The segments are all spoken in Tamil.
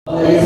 Amen.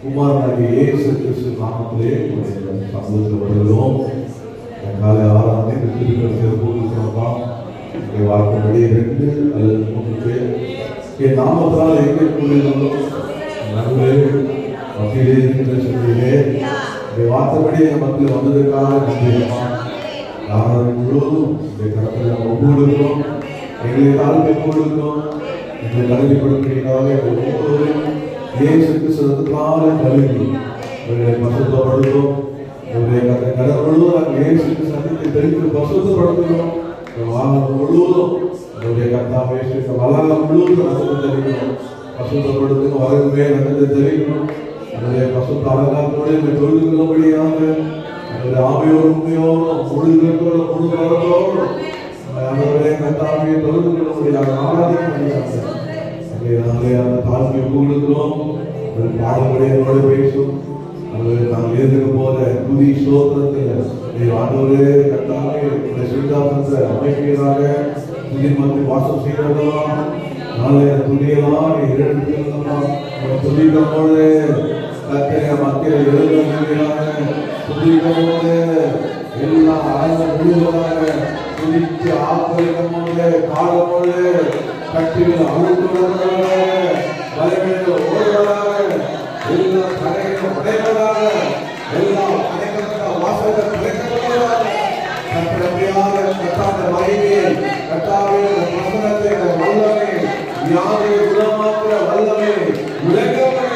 குமாரனாகிய இயேசு கிறிஸ்து நாமத்திலே சந்தோஷப்படுகிறோம். காலை ஆராதனை வார்த்தைப்படி 2 அல்லது 3 பேர் என் நாமத்தால் எங்கே கூறினாலும் நடுவே மத்தியிலே இருக்கிற சொல்லியே வார்த்தைப்படி என் மத்தியில் வந்ததற்காக நன்றியமா. ஆராதனை முழுவதும் இந்த கடத்தில் ஒவ்வொருவரும் எங்களை தாழ்மை கொடுக்கிறோம். எங்களை கல்விப்படுத்துகிறதாக ஒவ்வொருவரும் இயேசு கிறிஸ்துவினால கல்வி பசுத்தப்படுகிறோம். கடல் முழுவதும் நாங்கள் இயேசு கிறிஸ்துவை தெரிந்து பசுத்தப்படுகிறோம். வாகனம் முழுவதும் என்னுடைய கர்த்தாவே வளாகம் முழுவதும் நடந்து தெரிவிக்கணும். பசுத்தப்படுத்தும் வரவே நடந்து தெரிவிக்கணும். என்னுடைய பசுத்த அலங்காரத்தோடு என்னை தொழுதுகிறபடியாக என்னுடைய ஆமையோடு உண்மையோடும் முழுதோடு முழு கரத்தோடு அவருடைய கர்த்தாவை தொழுதுகிறபடியாக ஆராதிக்க அந்த தாழ்மையை கூடுகிறோம். பாடமுடையோடு பேசும் நாங்கள் எழுதுகிற போல புதி சோதனத்தில் ஆண்டவரே கர்த்தாவே சிந்தாசனத்தை அமைப்பீராக புதிய மக்கள் வாசம் செய்யறதெல்லாம் நாளைய துணியெல்லாம் எடுத்துக்கலாம். துணிகளோடு கத்திர மக்கள் எழுதுகிறாங்க. துணிகளோடு எல்லாம் ஆழ்ந்த விழுவதாக துணிக்கு ஆப்பரிக்கமோடு காலமோடு கட்டிகள் அழுத்துவதாக வலைமையில் ஓடுவதாக எல்லாம் கடைகள் உடைவதாக எல்லாம் அடைக்கப்பட்ட வாசல்கள் திறக்கப்படுவதாக கட்டமையாக கட்டாத மகிமையை கட்டாவே வசனத்தை வல்லமை வியாதியை குணமாக்குற வல்லமை உலகமாக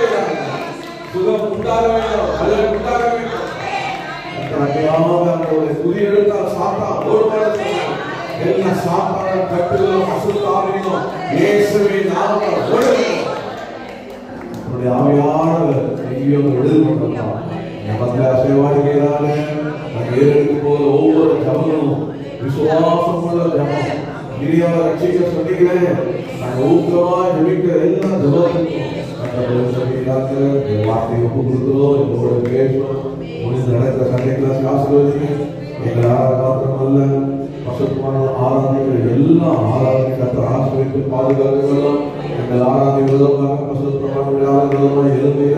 சுகம் உண்டாக வேண்டும், வல்லமை உண்டாக வேண்டும். கட்டமையாக அவருடைய புதிய எழுத்தால் சாத்தா ஓடுபாடு எல்லா சாத்தான கட்டுகளும் அசுத்தாவினும் இயேசுவின் நாமத்தால் ஓட வேண்டும். அவருடைய ஆவியானவர் ஐயோடு எழுதுகின்றார். நமக்கு அசைவாடுகிறாரு. நாங்கள் ஏறெடுக்கும் போது ஒவ்வொரு ஜபமும் விசுவாசமுள்ள ஜபம். இனியாவை ரட்சிக்க சொன்னீங்களே, நாங்கள் ஊக்கமாக ஜபிக்கிற எல்லா ஜபத்துக்கும் வார்த்தையை ஒப்பு கொடுக்கிறோம். எங்களோட பேசுவோம். முடிந்து நடக்கிற சண்டை கிளாஸ் ஆசீர்வதிங்க. எங்கள் மாத்திரமல்ல வசத்தமான ஆராதனைகள் எல்லா ஆராதனை கற்று ஆசிரியத்து பாதுகாத்துக்கலாம். எங்கள் ஆராதனை விதமாக வசத்தமான எழுதுகிற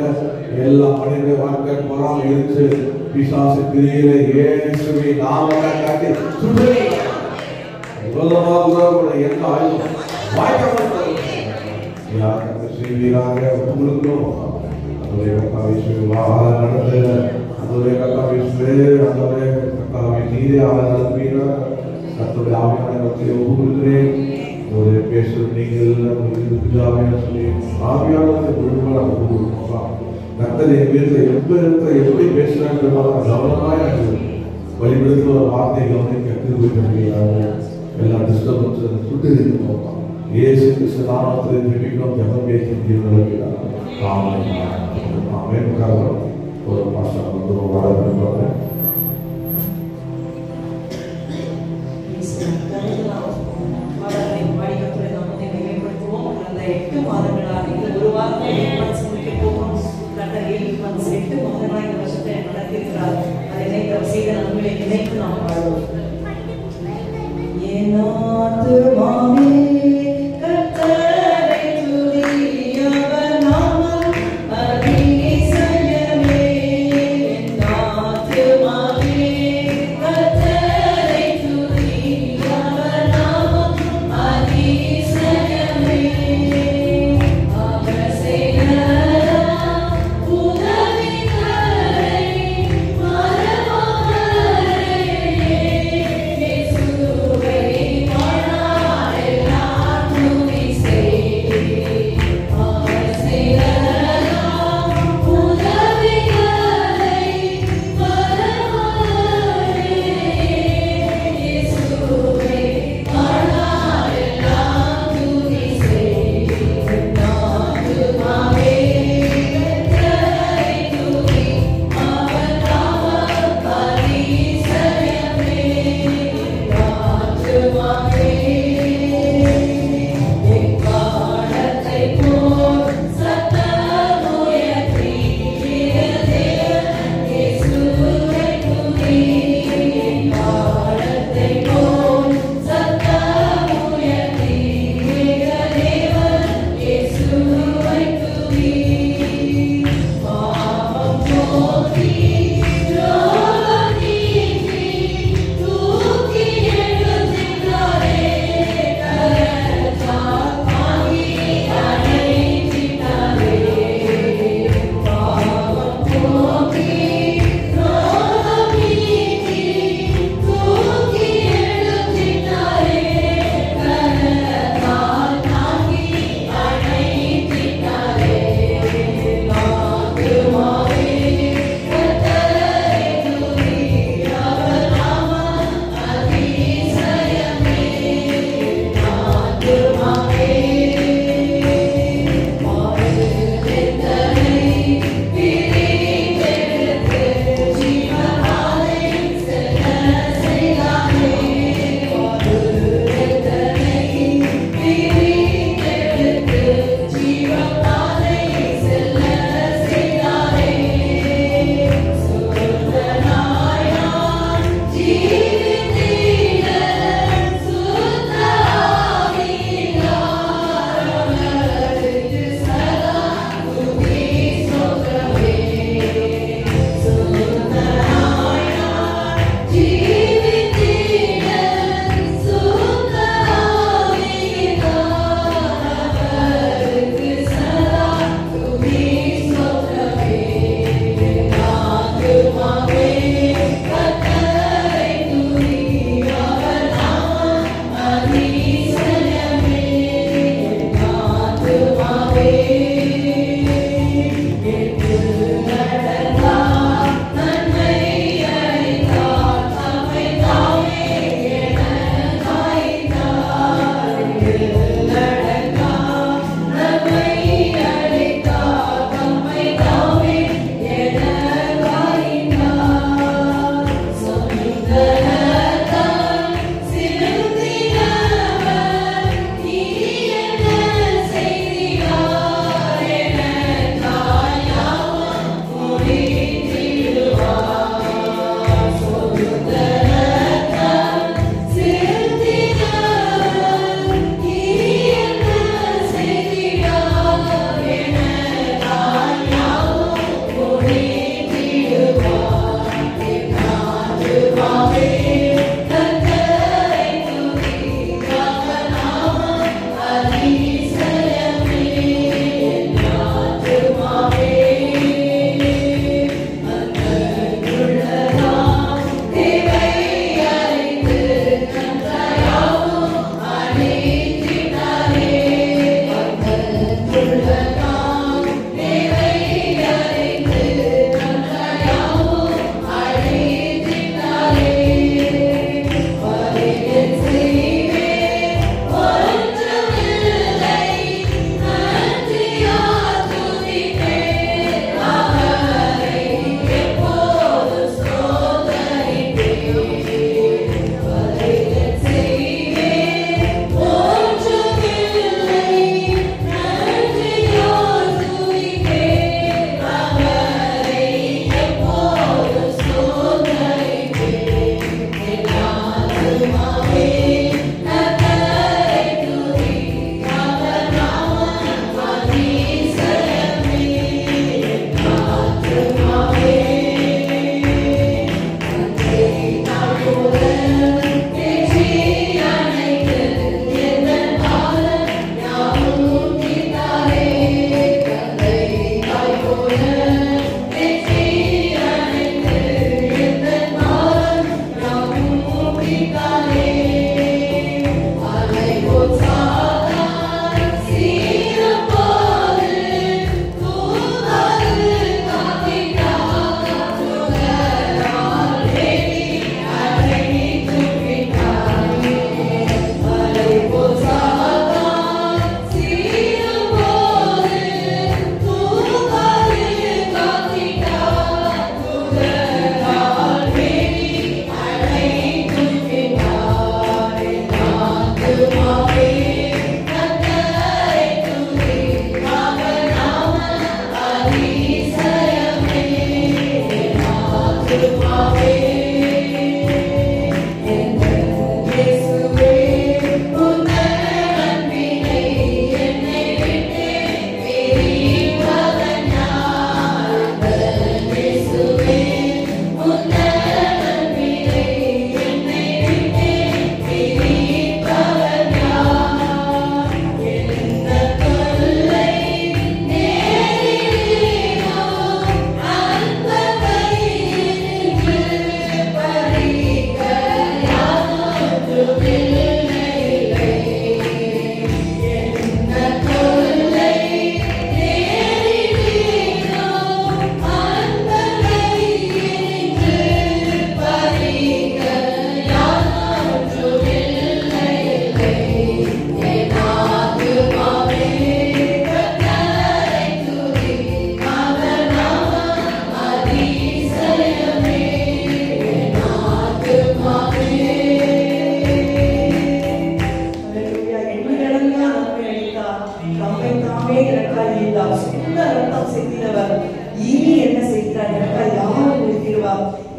எல்லா மனித வாழ்க்கை போராமல் இருந்து பிசாசு கிரியில இயேசுவை நாமத்தை காட்டி சுடுவீராக எந்த ஆயுதம் வாய்க்காமல் செய்வீராக உங்களுக்கும் அதுவே நடந்து அதுவே கத்தாவே கத்தாவை நீரே நடப்பீரா கத்தோட ஆவியான ஒவ்வொருக்கிறேன் ஒரு பேசும் நீங்கள் ஆவியான கத்தர் என் வீட்டில் எப்படி பேசுறாங்க கவனமாக வழிபடுத்த ஒரு வார்த்தை கவனிக்க கற்றுக்கொள்கிறாங்க. எல்லா டிஸ்டர்பன்ஸ் சுட்டு இருக்கணும். இயேசு கிறிஸ்து நாமத்தில் ஜெபிக்கிறோம். ஜெபம் பேசி தீர்வுகிறார். ஆமென். ஒரு பாஸ்டர் வந்து வர Amen.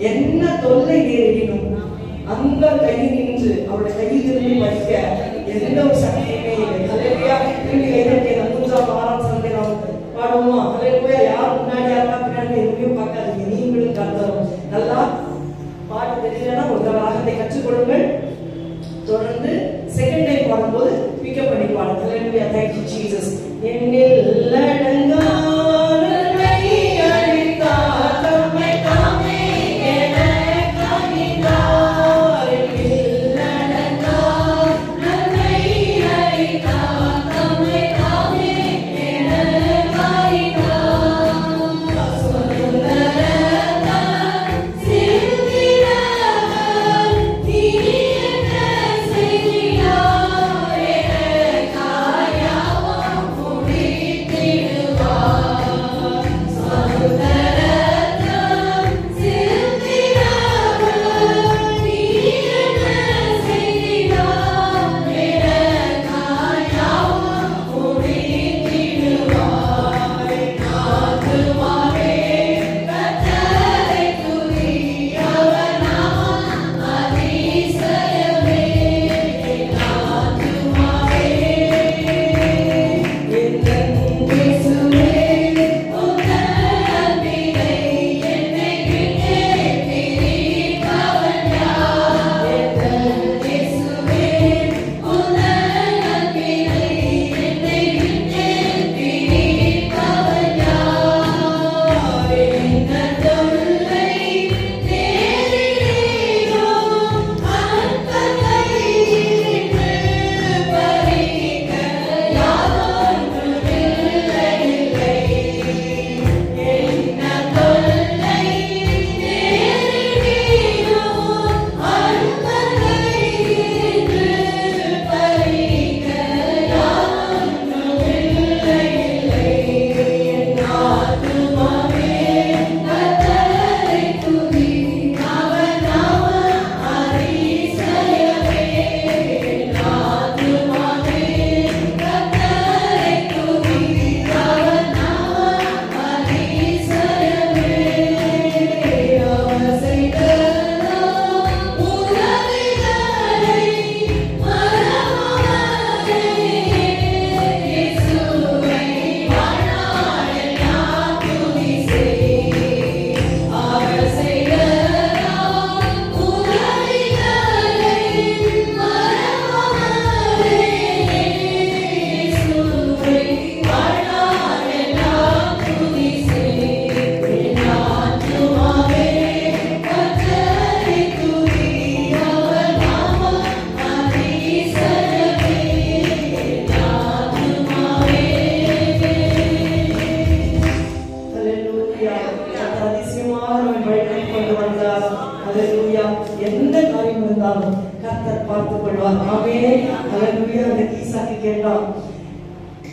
என்ன தொல்லை நேரிடணும் அந்த கையில் நின்று அவருடைய கையில் இருந்து படிக்க எந்த ஒரு சக்தியுமே இல்லை. ஹல்லேலூயா. திரும்பி கைதட்டி அந்த 3ஆம் 6ஆம் சரணத்தை நாம் பாடுவோமா? ஹல்லேலூயா. யார் முன்னாடி யாருக்கா பின்னாடி எதுவும் பார்க்காதீங்க. நீங்களும் கர்த்தரும் நல்லா பாட்டு தெரியலன்னா ஒரு ராகத்தை கற்றுக்கொள்ளுங்கள். தொடர்ந்து செகண்ட் டைம் பாடும்போது பிக்கப் பண்ணி பாடுங்க. ஹல்லேலூயா. Thank you Jesus. என்னில் அடங்கா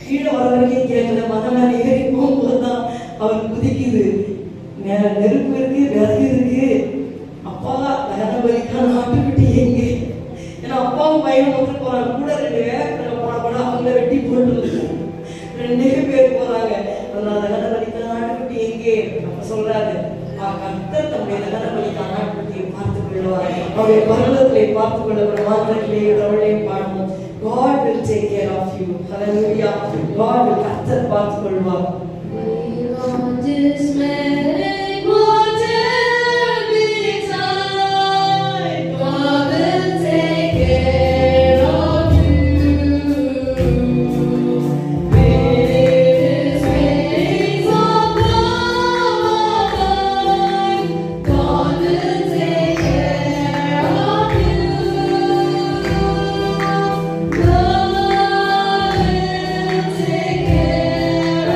கீழே வர வரைக்கும் கேட்கல. மகன் ஏறி போகும்போதுதான் அவன் குதிக்குது. நெருப்பு இருக்கு, விறகு இருக்கு. அப்பா தகனபலிக்கான ஆட்டுக்குட்டி எங்க? ஏன்னா அப்பாவும் பையனும் வந்து போறாங்க. கூட 2 வேலைக்கிழமை போன கூட அவங்கள வெட்டி போட்டு 2 பேர் போறாங்க. தகனபலிக்கான ஆட்டுக்குட்டி எங்கே? அப்ப சொல்றாரு, கர்த்தர் தம்முடைய தகனபலிக்கான ஆட்டுக்குட்டியை பார்த்துக் கொள்வார். அவருடைய பருவத்திலே பார்த்துக் கொள்ளப்படும் மாத்திரத்திலே அவளையும் பாடுவோம். God will take care of you. Hallelujah. God will கர்த்தர் பார்த்துக் கொள்வார். God will take care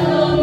of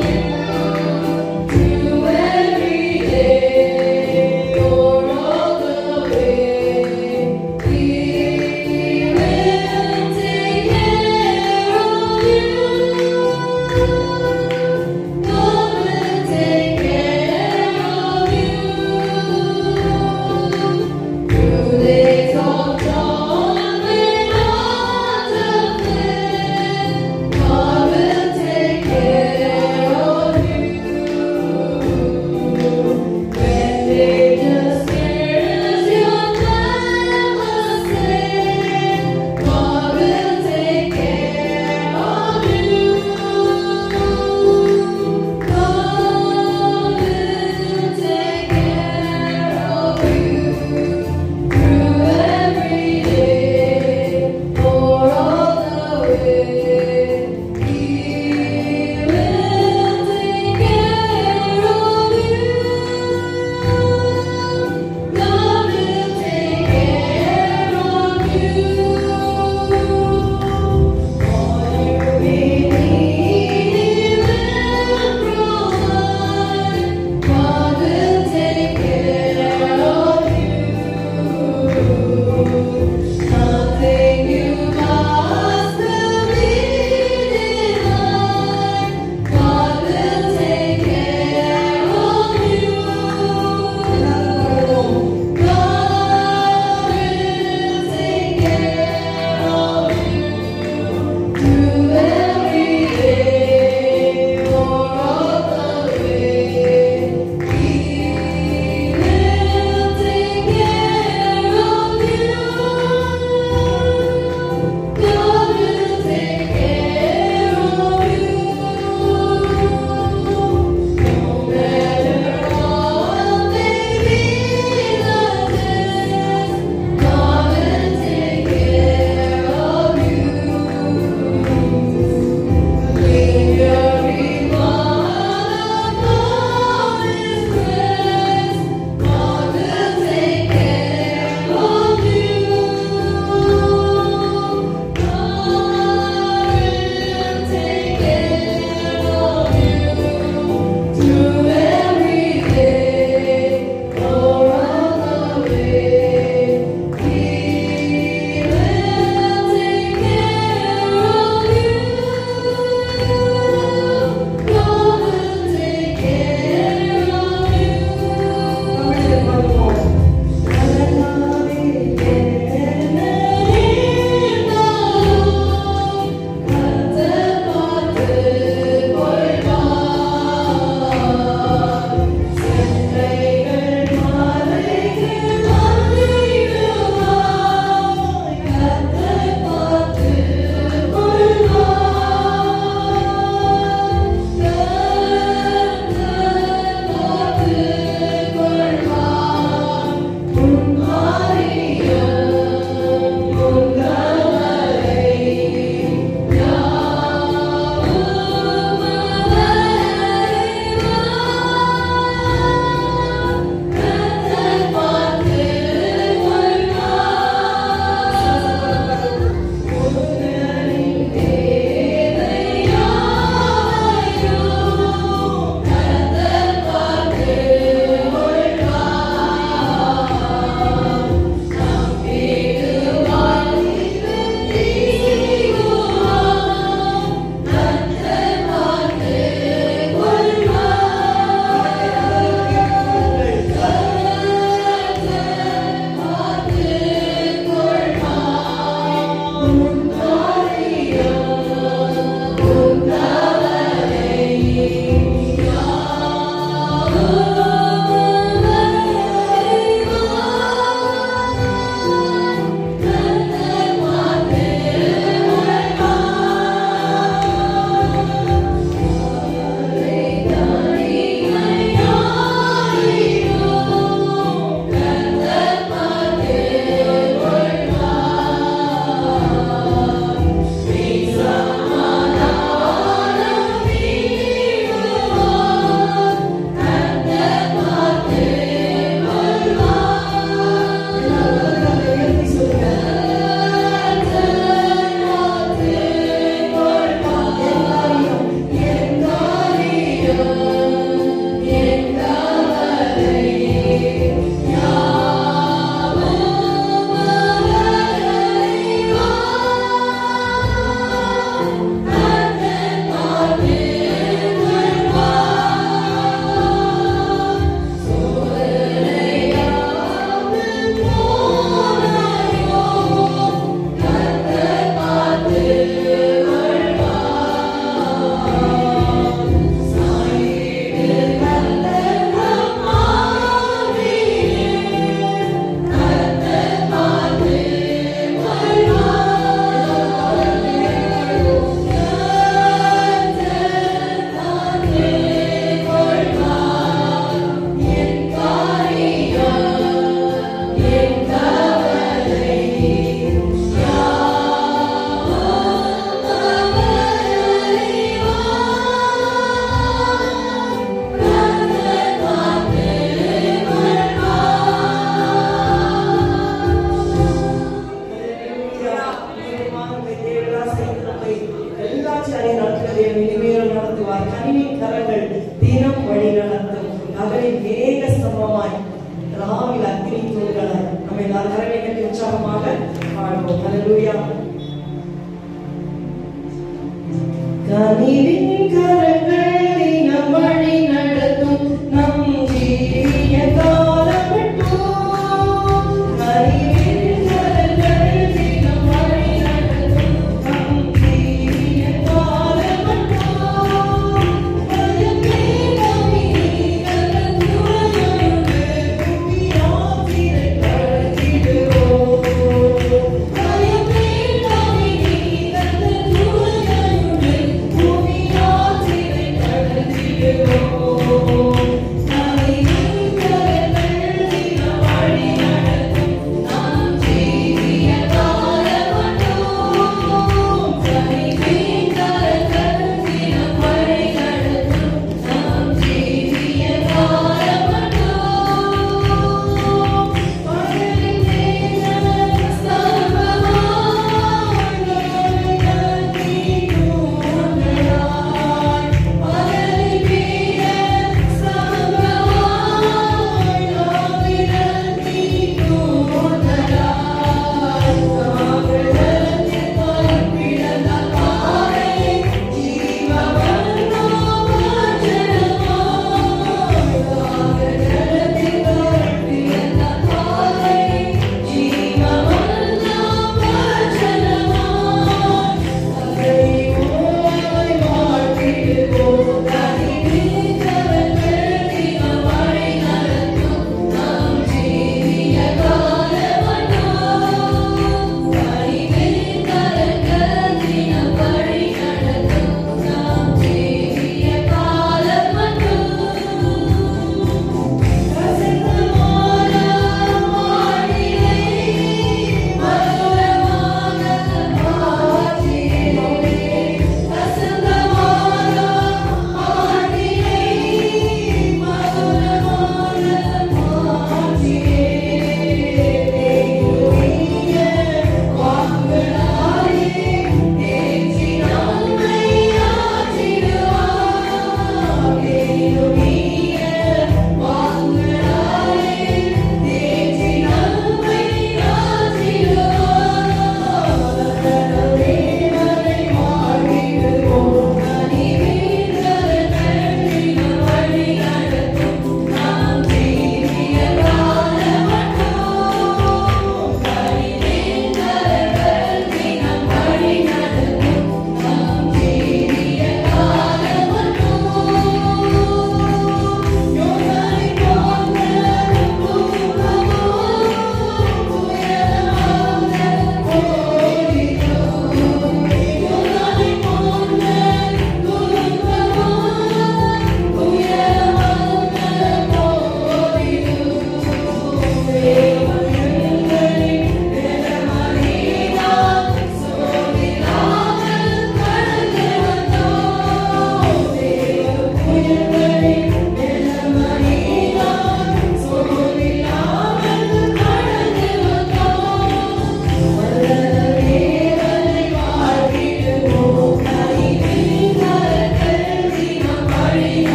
எல்லாரும் கரங்களை கட்டி உற்சாகமாக பாடுவோம். ஹல்லேலூயா. கனிவின் கரங்களை நம் வழி நடத்தும் நம் ஜீவிய காலம் மட்டும். கனிவின் கரங்களை நம் வழி நடத்தும் நம் ஜீவிய காலம் மட்டும். பயமே நம்பி கலந்துரையாடு புதியாத்திரை கடத்திடுவோம். பயமே நம்பி கலந்துரையாடு புதியாத்திரை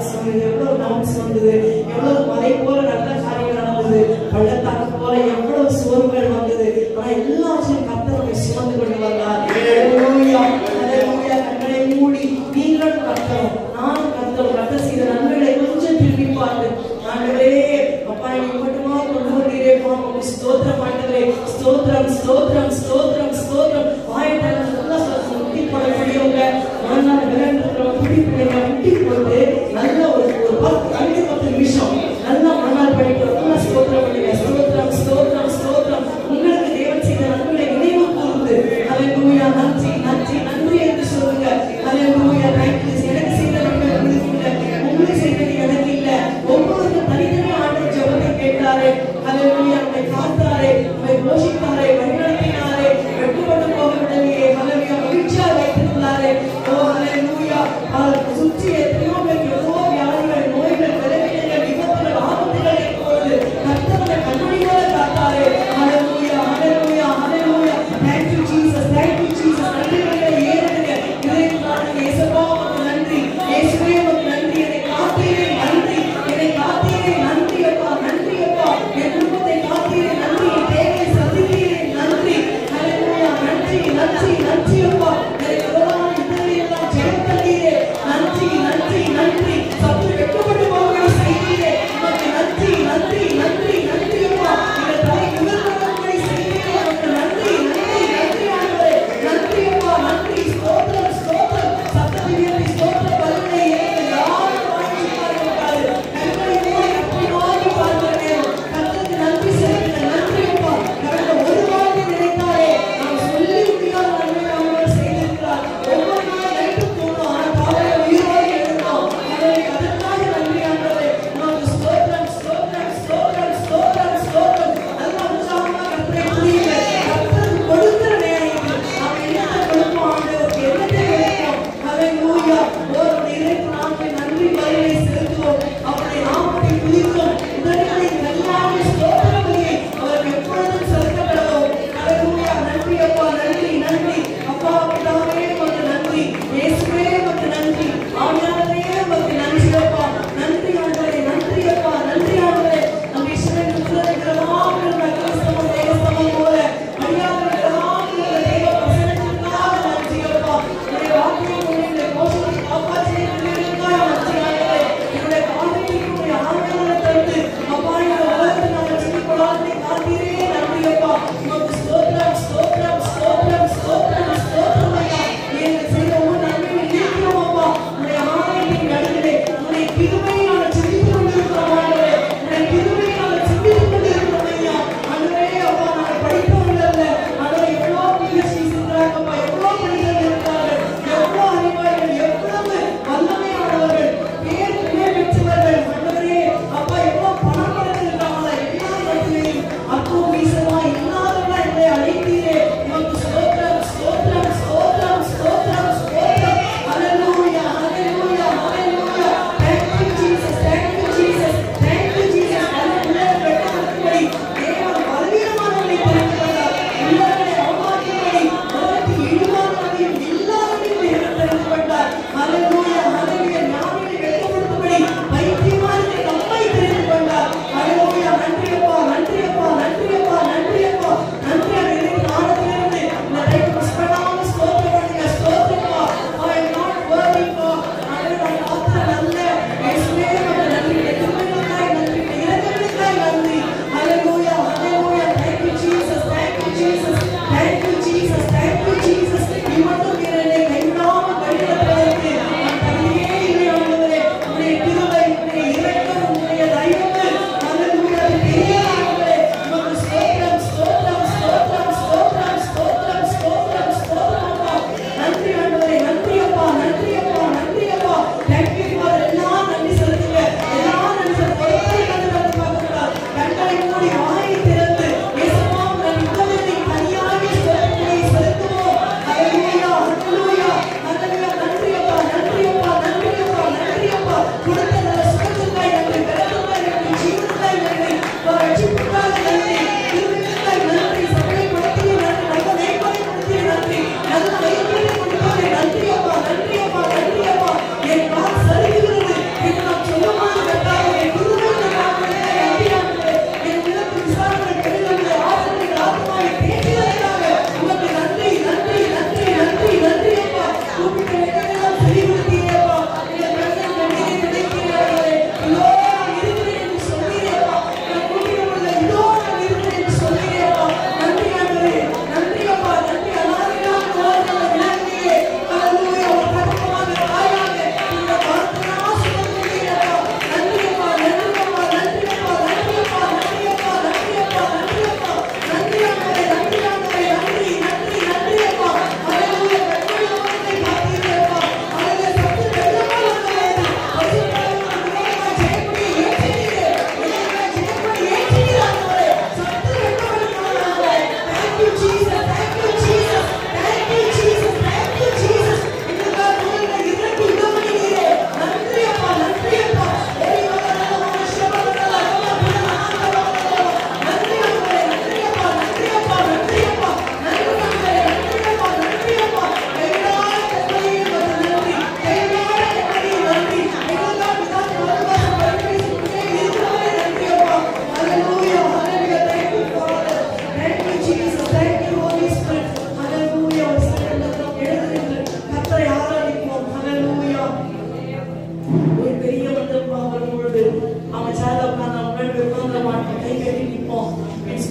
டான்ஸ் வந்தது, எவ்வளவு டான்ஸ் வந்தது, எவ்வளவு மலை போல நல்ல காரியங்கள் நடந்தது, பள்ளத்தாக்கு போல எவ்வளவு சோர்வுகள் வந்தது. ஆனா எல்லாத்தையும் கர்த்தர் நம்மை சுமந்து கொண்டு வந்தார். ஹல்லேலூயா, ஹல்லேலூயா. கண்களை மூடி நீங்களும் கர்த்தரும் நானும் கர்த்தரும் கர்த்தர் செய்த நன்மைகளை கொஞ்சம் திரும்பி பார்த்து, ஆண்டவரே அப்பா நீ மட்டுமா கொண்டு வந்தீரேப்பா, உமக்கு ஸ்தோத்திரம் ஆண்டவரே, ஸ்தோத்திரம் ஸ்தோத்திரம் ஸ்தோத்திரம் ஸ்தோத்திரம். வாய்ப்பு நல்லா முட்டி போடக்கூடியவங்க, மறுநாள் விளையாண்டுறவங்க முட்டி பிள்ளைங்க முட்டி போட்டு நல்ல ஒரு 10 நிமிஷம் நல்லா மறுநாள் படிக்கிற நல்லா ஸ்தோத்திரம் பண்ணுங்க. ஸ்தோத்திரம் ஸ்தோத்திரம் ஸ்தோத்திரம். உங்களுக்கு தேவன் செய்த நன்மைகளை நினைவு கூர்ந்து ஹல்லேலூயா நன்றி நன்றி நன்றி என்று சொல்லுங்க. ஹல்லேலூயா தேங்க்யூ. எனக்கு செய்த நன்மை உங்களுக்கு இல்லை, உங்களுக்கு செய்தது எனக்கு இல்லை. ஒவ்வொருவரும் தனித்தனியாக ஆண்டவர் ஜெபத்தை கேட்டாரே. ஹல்லேலூயா. நம்மை காத்தாரே, நம்மை போஷித்தாரே, வழிநடத்தினாரே.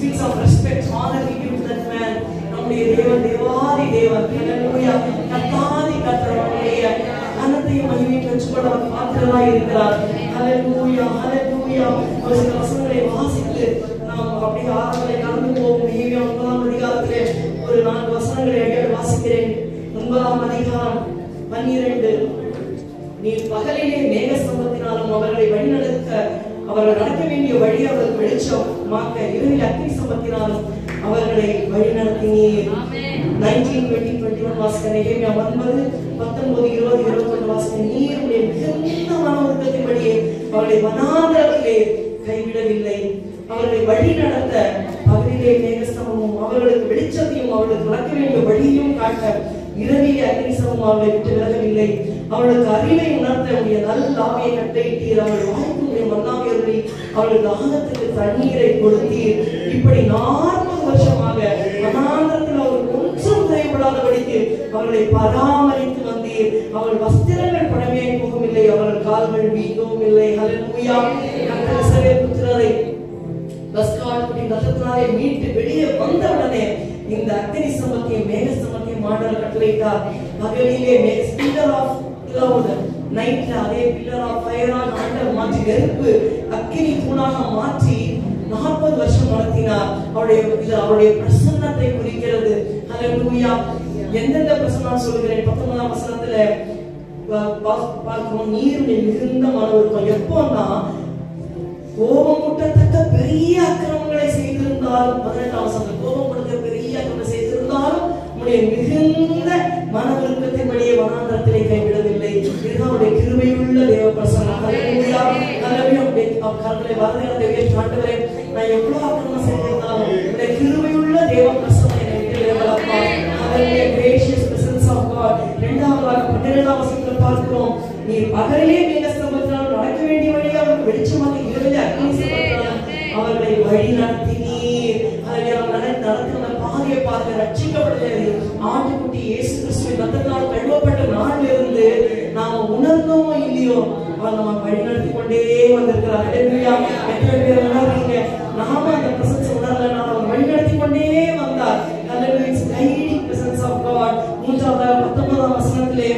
speaks of respect, honor we give to that man. நம்முடைய தேவன் தேவாதி தேவன். ஹalleluya. கர்த்தாதி கர்த்தர் நம்முடைய அனைத்தையும் மகிமை பெற்றுக்கொள்ள பாத்திரராய் இருக்கிறார். ஹalleluya ஹalleluya. ஒரு சில வசனங்களை வாசித்து நாம் அப்படியே ஆராதனை கடந்து போவோம். நெகேமியா 9ஆம் அதிகாரத்திலே ஒரு 4 வசனங்களை அடிக்கடி வாசிக்கிறேன். 9ஆம் அதிகாரம் 12. நீ பகலிலே மேகஸ்தம்பத்தினாலும் அவர்களை வழிநடத்த அவர்கள் நடக்க வேண்டிய வழி அவர்கள் வெளிச்சமாக்க இரவில் அக்னி ஸ்தம்பத்தினாலும் அவர்களை வழிநடத்தினீர். 19:20-21 வாசிக்க நெகேமியா 9:19-20-21 வாசிக்க நீர் உடைய மிகுந்த மனோருக்கத்தின்படியே அவர்களை வனாந்தரத்திலே கைவிடவில்லை. அவர்களை வழி நடத்த பகலிலே மேகஸ்தம்பமும் அவர்களுக்கு வெளிச்சத்தையும் அவர்களுக்கு நடக்க வேண்டிய வழியையும் காட்ட இரவிலே அக்னிஸ்தம்பமும் அவர்களை விட்டு விலகவில்லை. அவர்களுக்கு அறிவை உணர்த்த உடைய நல்ல ஆவியை கட்டளையிட்டீர். அவர்கள் வாய்ப்புடைய மன்னாவியர்களை அவர்கள் தாகத்துக்கு தண்ணீரை கொடுத்தீர். இப்படி 40 வருஷமாக வனாந்தரத்தில் அவர்கள் ஒன்றும் குறைபடாதபடிக்கு அவர்களை பராமரித்து வந்தீர். அவர்கள் வஸ்திரங்கள் பழமையாய் போகவில்லை, அவர்கள் கால்கள் வீங்கவும் இல்லை. ஹல்லேலூயா. கர்த்தர் இஸ்ரவேல் புத்திரரை பஸ்காட்குடி ரத்தத்தினாலே மீட்டு வெளியே வந்தவுடனே இந்த அக்னி ஸ்தம்பத்தையும் மேக ஸ்தம்பத்தையும் ஆண்டவர் கட்டளையிட்டார். பகலிலே பில்லர் ஆஃப் cloud, நைட்ல அதே பில்லர் ஆஃப் ஃபயராக ஆண்டவர் மாற்றி நெருப்பு அக்னி தூணாக மாற்றி 40 வருஷம் நடத்தினார். அவருடைய பிரசன்னத்தை குறிக்கிறது. ஹல்லேலூயா. எந்தெந்த பிரசன்னம் சொல்கிறேன்? 19ஆம் வசனத்துல பார்க்கிறோம். நீருடைய மிகுந்த மனோருக்கம். எப்போன்னா கோபமூட்டத்தக்க பெரிய அக்கிரமங்களை செய்திருந்தாலும், 18ஆம் வசனம் கோபமூட்ட பெரிய அக்கிரமங்களை செய்திருந்தாலும் உம்முடைய மிகுந்த மனவிருப்பத்தின்படியே வனாந்தரத்திலே கைவிடவில்லை. இதுதான் அவருடைய கிருபையுள்ள தேவ பிரசன்னம். ஹல்லேலூயா. ஹல்லேலூயா. கர்த்தரை வரதேவத்தை உயர்த்தி ஆண்டவரே, நான் எவ்வளவு அக்கிரமம் செய்திருந்தாலும் உம்முடைய கிருபையுள்ள தேவ பிரசன்னம் என்னை விட்டு விலகலப்பா. Hallelujah. Gracious presence of God. 12ஆம் வசனத்துல பார்க்கிறோம். நீ பகலிலே மேகஸ்தம்பத்தினால் நடக்க வேண்டிய வழியை அவருக்கு வெளிச்சமாக இரவிலே அக்னி ஸ்தம்பத்தினால் அவர்களை வழி நடத்தினீர். நடத்தின பாதையை பார்த்து ரட்சிக்கப்படுகிறது. ஆட்டுக்குட்டி இயேசு கிறிஸ்துவின் ரத்தத்தால் கழுவப்பட்ட நாளிலிருந்து நாம உணர்ந்தோமோ இல்லையோ அவர் நம்ம வழி நடத்தி கொண்டே வந்திருக்கிறார். ஹல்லேலூயா. எத்தனை பேர் உணர்றீங்க? நாம அந்த பிரசன்ஸ் உணரல, அவர் வழி நடத்தி கொண்டே வந்தார். Hallelujah. It's guiding presence of God. 19ஆம் வசனத்திலே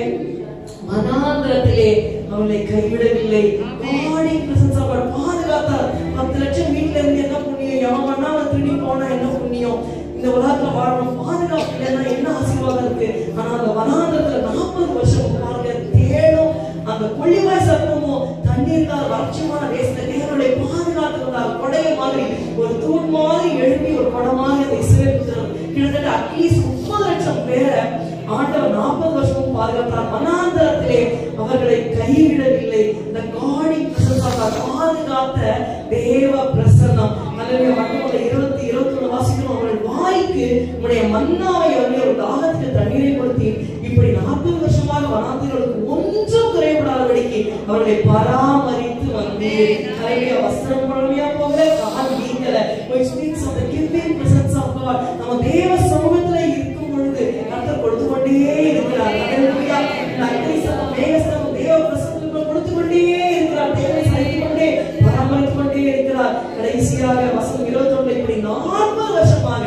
வனாந்தரத்திலே அவளை கைவிடவில்லை. காடிங் பிரசன்ஸ் ஆஃப் காட் பாதுகாத்தார். 10 லட்சம் வீட்டுல இருந்து என்ன புண்ணியம், எவனா திருடி போனா என்ன புண்ணியம், இந்த உலகத்துல வாழணும் பாதுகாப்பு இல்லைன்னா என்ன ஆசீர்வாதம் இருக்கு. ஆனா அந்த வனாந்தரத்துல 40 வருஷம் பாருங்க தேடும் அந்த கொள்ளிவாய் சர்ப்பமும் தண்ணீர்கால் வறட்சியமான தேசத்துல தேவனுடைய பாதுகாத்துவதால் கொடைய மாதிரி ஒரு தூண் மாதிரி எழுப்பி ஒரு கொடமாக அந்த இஸ்ரவேல் கிட்டத்தட்ட அட்லீஸ்ட் 30 லட்சம் பேரை ஆண்டவர் 40 வருஷமும் பாதுகாத்தார். வனாந்தரத்திலே அவர்களை கைவிடவில்லை. இந்த காடிங் பிரசன்னம் பாதுகாத்த தேவ பிரசன்னம். அல்லது 20-21 வாசிக்கிறோம். அவர்கள் வாய்க்கு உடைய மன்னாவை அவர்கள் ஒரு தாகத்துக்கு தண்ணீரை கொடுத்து இப்படி 40 வருஷமாக வனாந்தரங்களுக்கு ஒன்றும் குறைபடாதபடிக்கு அவர்களை பராமரித்து வந்து வஸ்திரம் பழமையா போகல, கால் வீங்கல. நம்ம தேவ சமூகத்துல இருக்கும் பொழுது கர்த்தர் கொடுத்து கொண்டே இருக்கிறார். ஹல்லேலூயா. தேவ பிரசன்னத்துக்குள் கொடுத்து கொண்டே இருக்கிறார். தேவனை சகித்துக் கொண்டே பராமரித்துக் கொண்டே இருக்கிறார். கடைசியாக வசனம் 21 இப்படி 40 வருஷமாக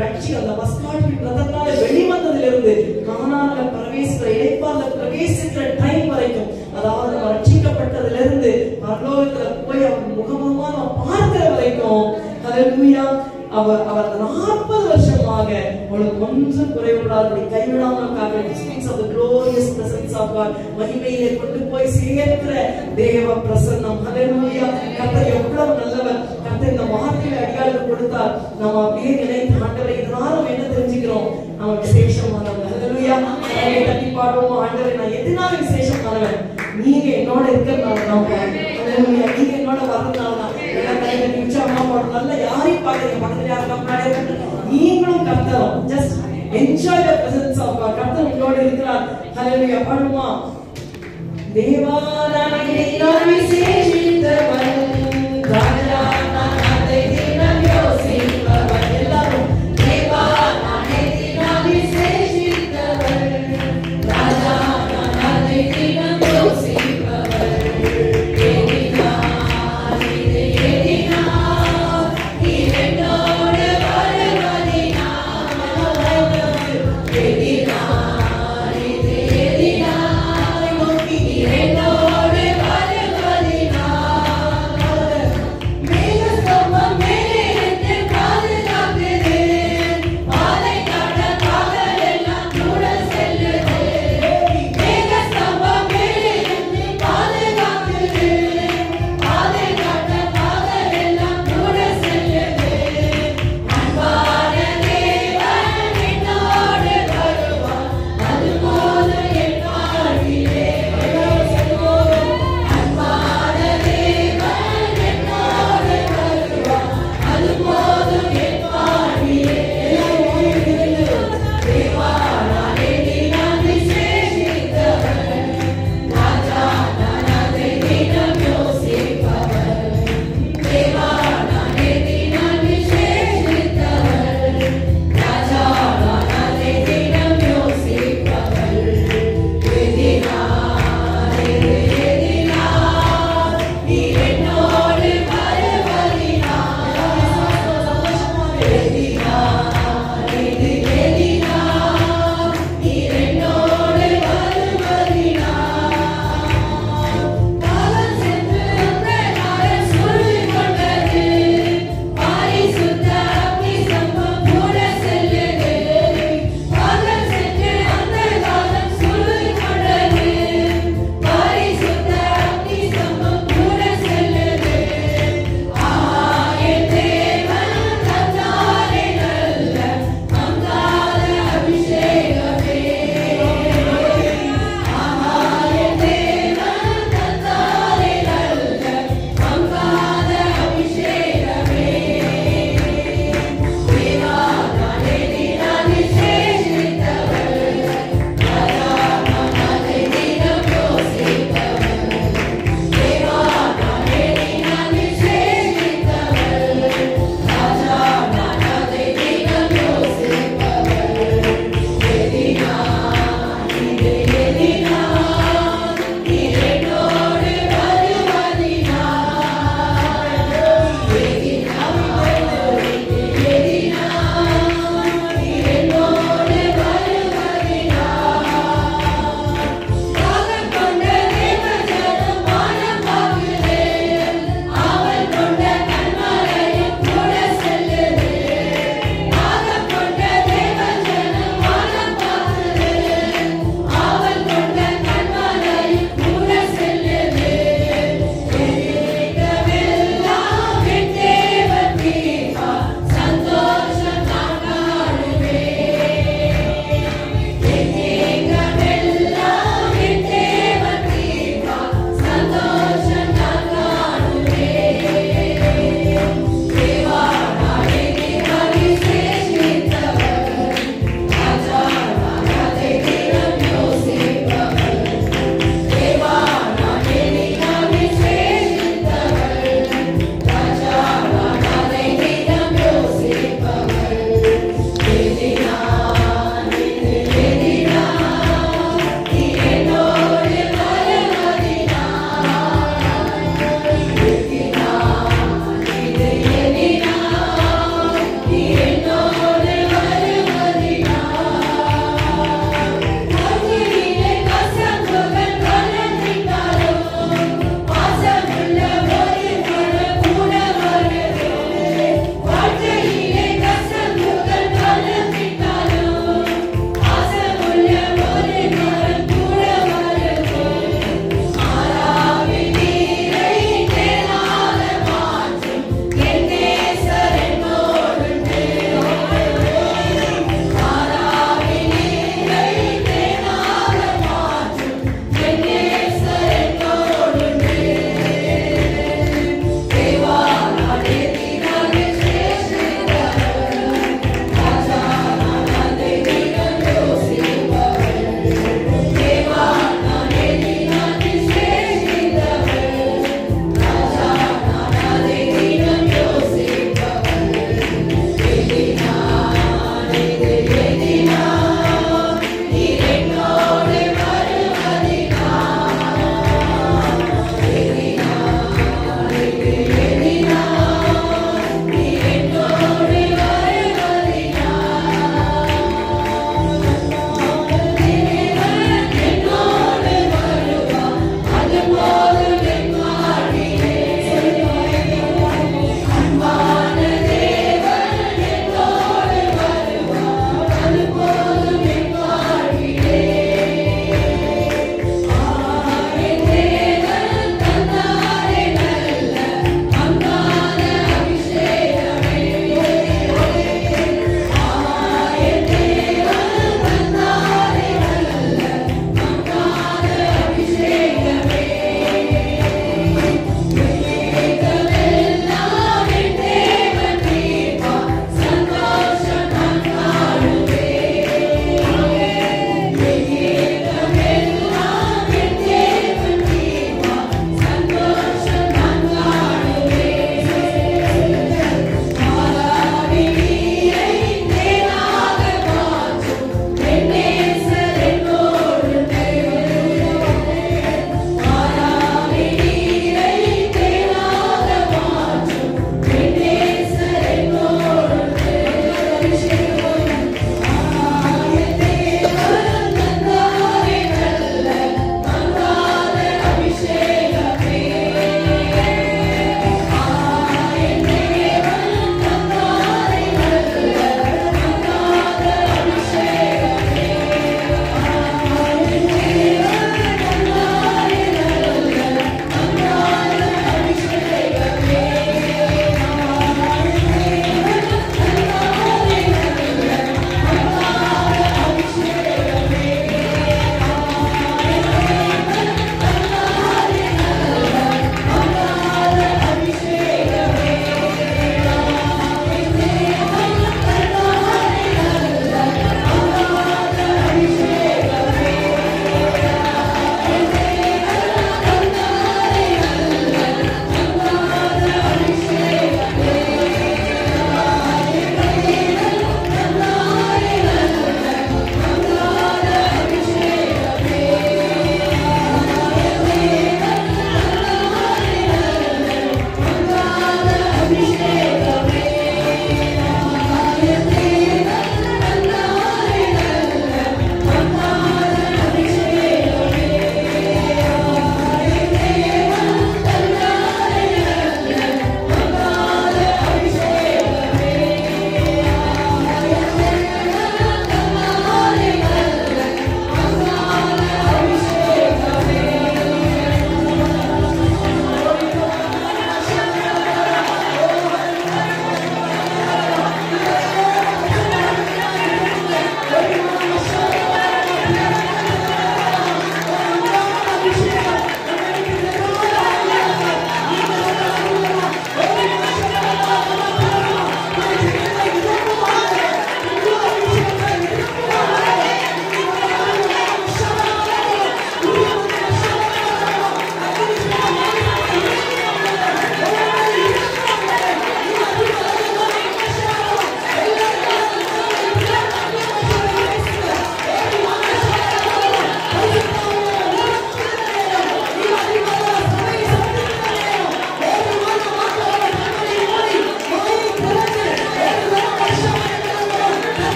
ரட்சி அந்த பஸ்காட்டின் ரத்தத்தால வெளிவந்ததிலிருந்து கானான்ல பிரவேசிக்கிற இளைப்பாறுதல பிரவேசிக்கிற டைம் வரைக்கும், அதாவது ரட்சிக்கப்பட்டதிலிருந்து பரலோகத்துல போய் அவர் முகமுகமாக பார்க்கிற வரைக்கும் ஹல்லேலூயா அவர் 40 வருஷமாக உங்களுக்கு ஒன்றும் குறைவிடாதபடி கைவிடாமல் மகிமையை கொண்டு போய் சேர்க்கிற தேவ பிரசன்னம். ஹல்லேலூயா. கர்த்தர் எவ்வளவு நல்லவர். கர்த்தர் இந்த வார்த்தையை அடியாளுக்கு கொடுத்தார். நம்ம அப்படியே நினைத்து ஆண்டவரை இதனால நம்ம என்ன தெரிஞ்சுக்கிறோம்? நம்ம விசேஷமானவங்க. ஹல்லேலூயா. தட்டி பாடுவோம். ஆண்டவரை நான் எதனால விசேஷமானவன்? நீங்க என்னோட இருக்கிறதுனால தான். ஹல்லேலூயா. நீங்க என்னோட வர்றதுனால தான். நல்ல யாரையும் பாக்குறீங்க, பக்கத்துல யாரும் நீங்களும் கர்த்தரும் just enjoy the presence of God. கர்த்தர் உங்களோட இருக்கிறார். ஹல்லேலூயா. பாடுமா? தேவா நான் விசேஷித்தவன், ராஜா நான் தினம் யோசிப்பவன். எல்லாரும் தேவா நான் விசேஷித்தவன், ராஜா நான் தினம் யோசிப்பவன். என்னோட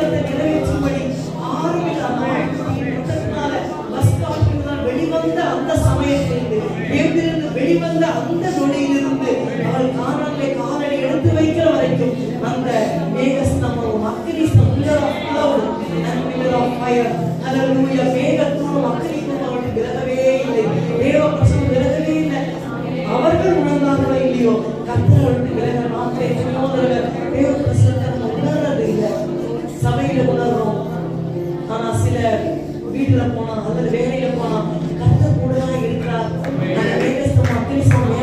சித்தத்தை நிறைவேற்றும்படி வெளிவந்த அந்த சமயத்திலிருந்து எங்கிருந்து வெளிவந்த அந்த நொடியிலிருந்து அவள் காணாமலே காலடி எடுத்து வைக்கிற வரைக்கும் அந்த மேகஸ்தம்பம் அக்கினி மேகத்தூரும் அக்கினிக்கும் அவளுக்கு விலகவே இல்லை. தேவ பிரசனம் விலகவே இல்லை. அவர்கள் உணர்ந்தார்களோ இல்லையோ கர்த்தர்களுக்கு விலக மாத்திரை தேவ பிரசனத்தை நம்ம உணர்றது இல்லை. சபையில உணர்றோம், ஆனா சில வீட்டுல போனா அல்லது வேலையில போனா கர்த்தர் கூட தான் இருக்கிறார். அந்த மேகஸ்தம்பம் அக்கினிஸ்தம்பம்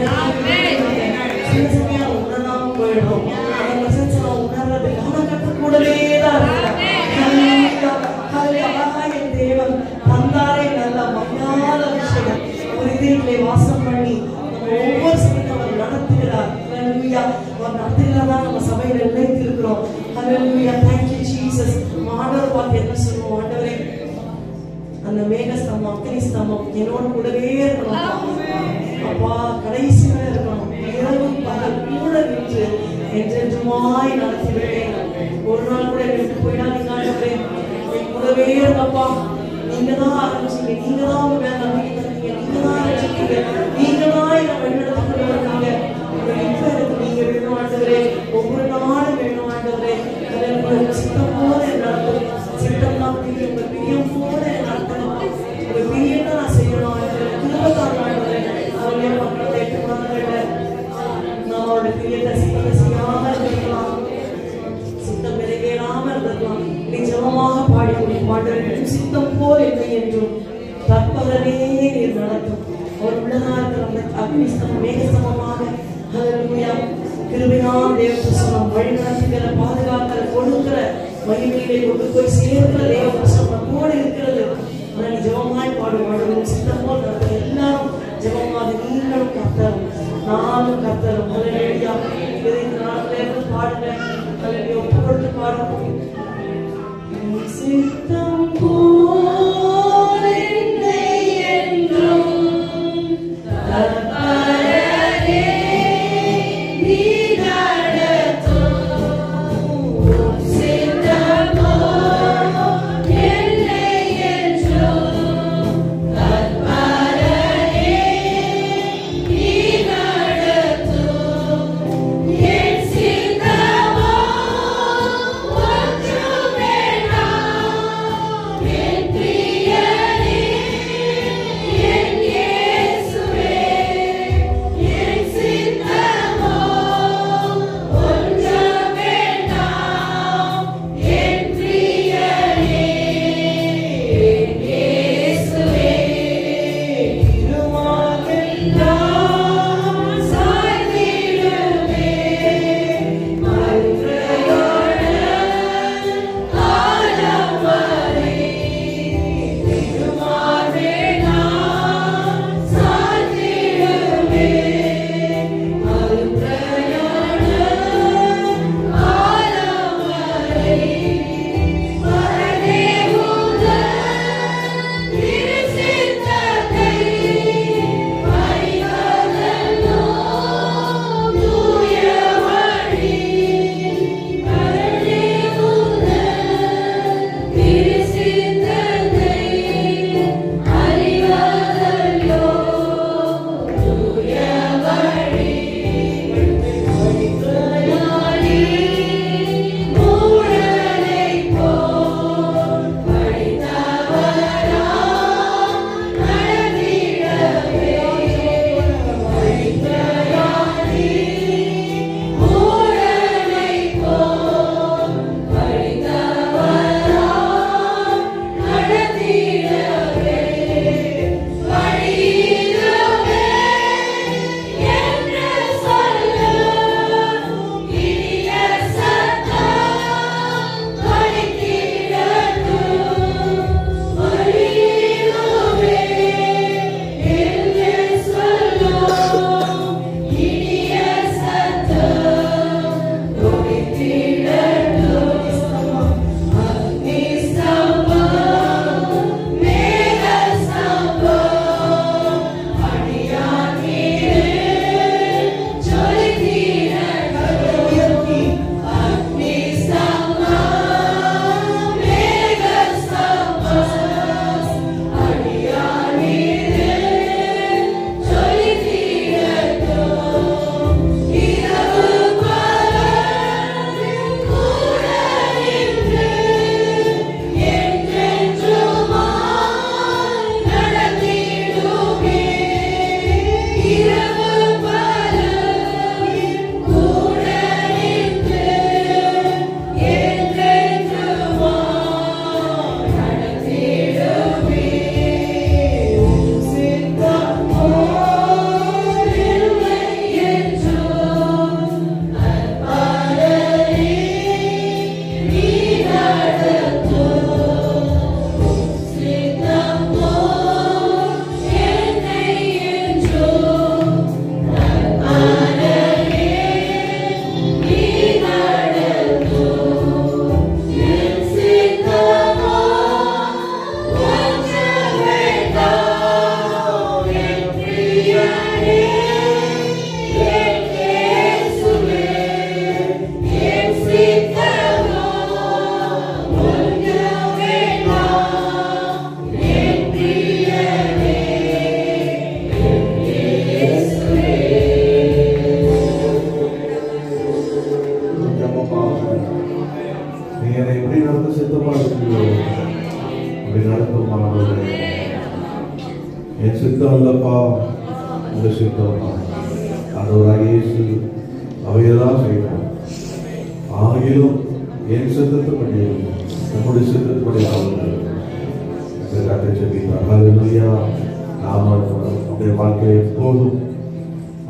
சில சமயம் உணராம போயிடும். அந்த பிரசனத்தை உணர்றது ஆனா கர்த்தர் கூடவே தான் இருக்கிறார். என் தேவன் தந்தாரே நல்ல மகிழாத விஷயம் ஒரு வாசம் பண்ணி ஒவ்வொரு சமயம் அவர் நடத்துகிறார். அவர் நடத்துகிறதான் நம்ம சபையில நிலைத்து இருக்கிறோம். Thank you Jesus. ஆண்டவர் பார்த்து என்ன சொல்லுவோம், ஆண்டவரே அந்த மேகஸ்தம்பம் அக்கினி ஸ்தம்பம் என்னோட கூடவே இருக்கணும் அப்பா, கடைசி வரை இருக்கணும். இரவு பகல் கூட நின்று என்றென்றுமாய் நடத்திவிட்டேன். ஒரு நாள் கூட எனக்கு போயிடாதீங்க ஆண்டவரே, என் கூடவே இருக்கப்பா. நீங்க தான் ஆரம்பிச்சீங்க, நீங்க தான் உங்க மேல நம்பிக்கை தந்தீங்க, நீங்க தான் ஆரம்பிச்சீங்க, நீங்க தான் என்ன வழிநடத்திட்டு வந்தீங்க. இப்ப எனக்கு நீங்க வேணும் ஆண்டவரே, ஒவ்வொரு நாளும் வேணும் ஆண்டவரே. சித்தம் போல நடத்தணும், சித்தம் தான் உங்க பிரியம் போல நடத்தணும், உங்க பிரியம் தான் நான் செய்யணும் ஆண்டவரே. திரும்பத்தான் ஆண்டவரே அவருடைய மக்களை குழந்தைகளை நான் அவருடைய பிரியத்தை சித்தத்தை செய்யாம இருக்கலாம், சித்தம் நிறைவேறாம இருக்கலாம். நிஜமாக பாடி முடியும் சித்தம் போல் இல்லை என்றும் தற்பகலே நீர் நடத்தும். அவர் உள்ளதா இருக்கிற அக்னிஸ்தம் மேகஸ்தமமாக கிருபையாம் தேவ பிரசனம் வழி நடத்துகிற பாதுகாக்கிற கொடுக்கிற மகிமையிலே கொண்டு போய் சேர்க்கிற தேவ பிரசனம் கூட இருக்கிறது. ஆனால் ஜெபமாய் பாடுவாடுவோம். சித்தம் போல் நடத்த எல்லாரும் ஜெபமாக நீங்களும் கர்த்தரும் நானும் கர்த்தரும் ஹல்லேலூயா. இதை இந்த நாளிலிருந்து பாடுங்க, ஹல்லேலூயா. ஒப்புக்கொண்டு பாடுவோம். சித்தம் போல் என்னை என்றும் அப்படி நடந்த சித்தமா இருக்கிறீங்களோ அப்படி நடக்கும் ஆண்டவரே. என் சித்தம் இல்லப்பா, உங்க சித்தம் தான். ஆண்டவராகிய இயேசு அவையெல்லாம் செய்வார். ஆகிலும் என் சித்தத்துப்படி நம்முடைய சித்தத்துப்படி ஆளுநர் கதை சொல்லிட்டார். ஹல்லேலூயா. நாம நம்முடைய வாழ்க்கையை எப்போதும்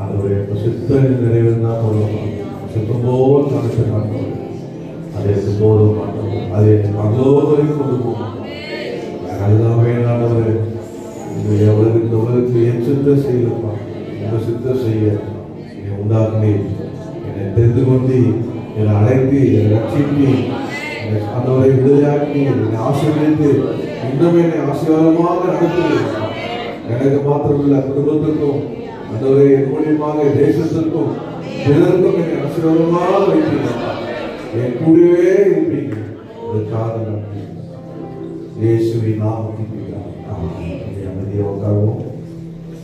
அதனுடைய சித்தம் நிறைவேறினா போதும். சித்தம் போல் நடத்த மாட்டோம். அதை போதும் மாட்டோம். அதை அங்கோவரையும் கொண்டு போகும். அதுதான் வேணாண்டவர். இந்த உலகத்துக்கு என் சித்தம் செய்யலப்பா, உங்க சித்தம் செய்ய என்னை உண்டாக்கி, என்னை தெரிந்து கொண்டு, என்னை அழைத்து, என்னை ரட்சித்து, அந்தவரை விடுதலையாக்கி, என்னை ஆசீர்வதித்து, இன்னும் என்னை ஆசீர்வாதமாக நடத்துகிறேன். எனக்கு மாத்திரமில்ல, குடும்பத்திற்கும் அந்தவரை என் மூலியமாக தேசத்திற்கும் பிறருக்கும் என்னை ஆசீர்வாதமாக வைத்தீர்கள். என் கூடவே இருப்பீங்க. அதுக்காக நன்றி. இயேசுவின் நாமத்தில் அமைதியாக உட்காருவோம்.